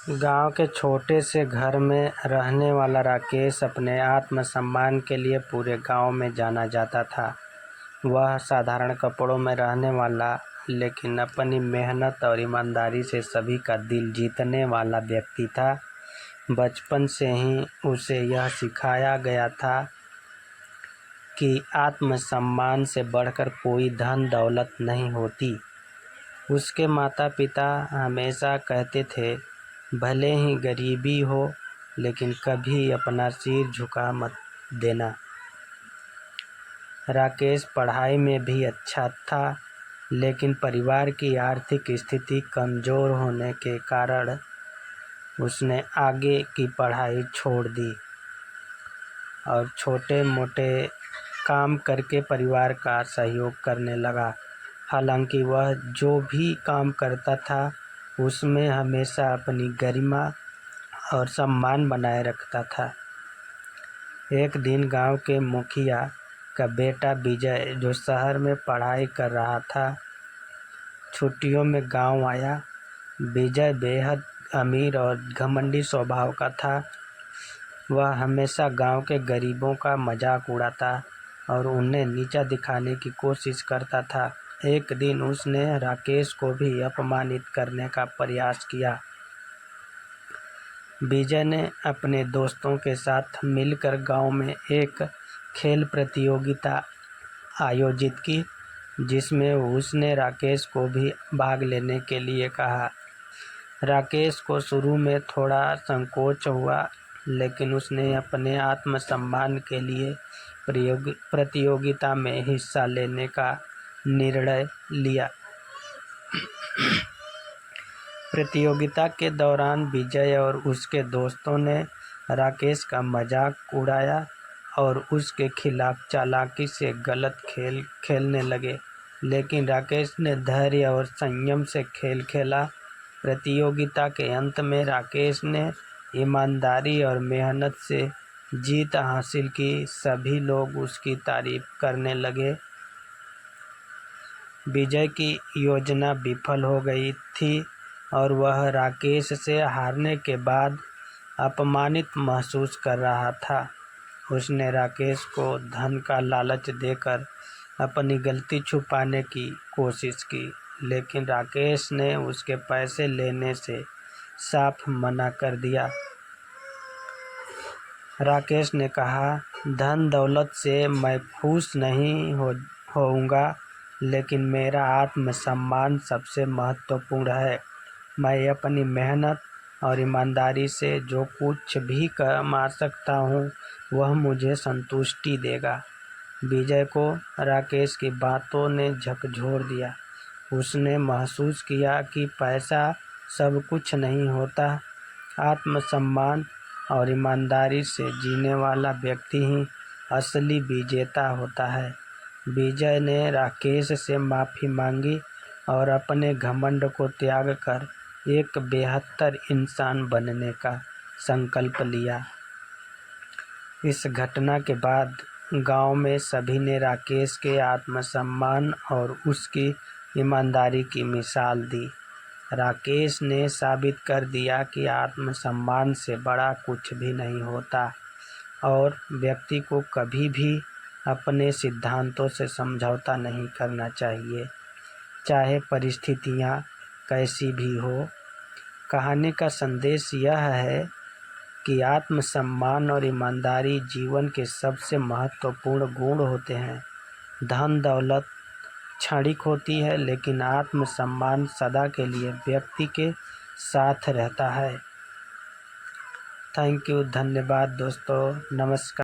गांव के छोटे से घर में रहने वाला राकेश अपने आत्मसम्मान के लिए पूरे गांव में जाना जाता था। वह साधारण कपड़ों में रहने वाला, लेकिन अपनी मेहनत और ईमानदारी से सभी का दिल जीतने वाला व्यक्ति था। बचपन से ही उसे यह सिखाया गया था कि आत्मसम्मान से बढ़कर कोई धन दौलत नहीं होती। उसके माता पिता हमेशा कहते थे, भले ही गरीबी हो, लेकिन कभी अपना सिर झुका मत देना। राकेश पढ़ाई में भी अच्छा था, लेकिन परिवार की आर्थिक स्थिति कमज़ोर होने के कारण उसने आगे की पढ़ाई छोड़ दी और छोटे मोटे काम करके परिवार का सहयोग करने लगा। हालांकि वह जो भी काम करता था उसमें हमेशा अपनी गरिमा और सम्मान बनाए रखता था। एक दिन गांव के मुखिया का बेटा विजय, जो शहर में पढ़ाई कर रहा था, छुट्टियों में गांव आया। विजय बेहद अमीर और घमंडी स्वभाव का था। वह हमेशा गांव के गरीबों का मजाक उड़ाता और उन्हें नीचा दिखाने की कोशिश करता था। एक दिन उसने राकेश को भी अपमानित करने का प्रयास किया। विजय ने अपने दोस्तों के साथ मिलकर गांव में एक खेल प्रतियोगिता आयोजित की, जिसमें उसने राकेश को भी भाग लेने के लिए कहा। राकेश को शुरू में थोड़ा संकोच हुआ, लेकिन उसने अपने आत्मसम्मान के लिए प्रतियोगिता में हिस्सा लेने का निर्णय लिया। प्रतियोगिता के दौरान विजय और उसके दोस्तों ने राकेश का मजाक उड़ाया और उसके खिलाफ चालाकी से गलत खेल खेलने लगे, लेकिन राकेश ने धैर्य और संयम से खेल खेला। प्रतियोगिता के अंत में राकेश ने ईमानदारी और मेहनत से जीत हासिल की। सभी लोग उसकी तारीफ करने लगे। विजय की योजना विफल हो गई थी और वह राकेश से हारने के बाद अपमानित महसूस कर रहा था। उसने राकेश को धन का लालच देकर अपनी गलती छुपाने की कोशिश की, लेकिन राकेश ने उसके पैसे लेने से साफ मना कर दिया। राकेश ने कहा, धन दौलत से मैं खुश नहीं होऊंगा, लेकिन मेरा आत्मसम्मान सबसे महत्वपूर्ण है। मैं अपनी मेहनत और ईमानदारी से जो कुछ भी कमा सकता हूँ, वह मुझे संतुष्टि देगा। विजय को राकेश की बातों ने झकझोर दिया। उसने महसूस किया कि पैसा सब कुछ नहीं होता। आत्मसम्मान और ईमानदारी से जीने वाला व्यक्ति ही असली विजेता होता है। विजय ने राकेश से माफ़ी मांगी और अपने घमंड को त्याग कर एक बेहतर इंसान बनने का संकल्प लिया। इस घटना के बाद गांव में सभी ने राकेश के आत्मसम्मान और उसकी ईमानदारी की मिसाल दी। राकेश ने साबित कर दिया कि आत्मसम्मान से बड़ा कुछ भी नहीं होता और व्यक्ति को कभी भी अपने सिद्धांतों से समझौता नहीं करना चाहिए, चाहे परिस्थितियां कैसी भी हो। कहानी का संदेश यह है कि आत्मसम्मान और ईमानदारी जीवन के सबसे महत्वपूर्ण गुण होते हैं। धन दौलत क्षणिक होती है, लेकिन आत्मसम्मान सदा के लिए व्यक्ति के साथ रहता है। थैंक यू, धन्यवाद दोस्तों, नमस्कार।